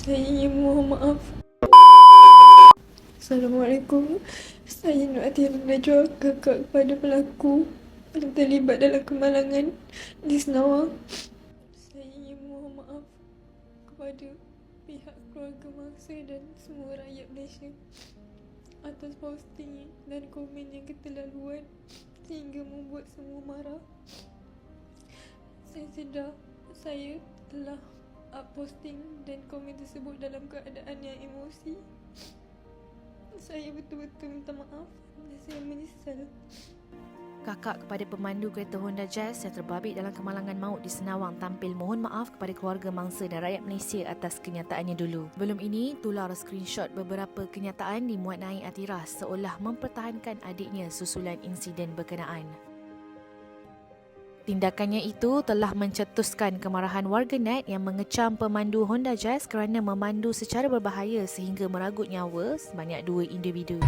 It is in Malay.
Saya ingin mohon maaf. Assalamualaikum. Saya Nur Atira Najwa, kakak kepada pelaku yang terlibat dalam kemalangan di Senawang. Saya ingin mohon maaf kepada pihak keluarga mangsa dan semua rakyat Malaysia atas posting dan komen yang keterlaluan sehingga membuat semua marah. Saya sedar saya telah posting dan komen tersebut dalam keadaan yang emosi. Saya betul-betul minta maaf dan saya menyesal. Kakak kepada pemandu kereta Honda Jazz yang terbabit dalam kemalangan maut di Senawang tampil mohon maaf kepada keluarga mangsa dan rakyat Malaysia atas kenyataannya dulu. Sebelum ini, tular screenshot beberapa kenyataan dimuat naik Atira seolah mempertahankan adiknya susulan insiden berkenaan. Tindakannya itu telah mencetuskan kemarahan warganet yang mengecam pemandu Honda Jazz kerana memandu secara berbahaya sehingga meragut nyawa sebanyak 2 individu.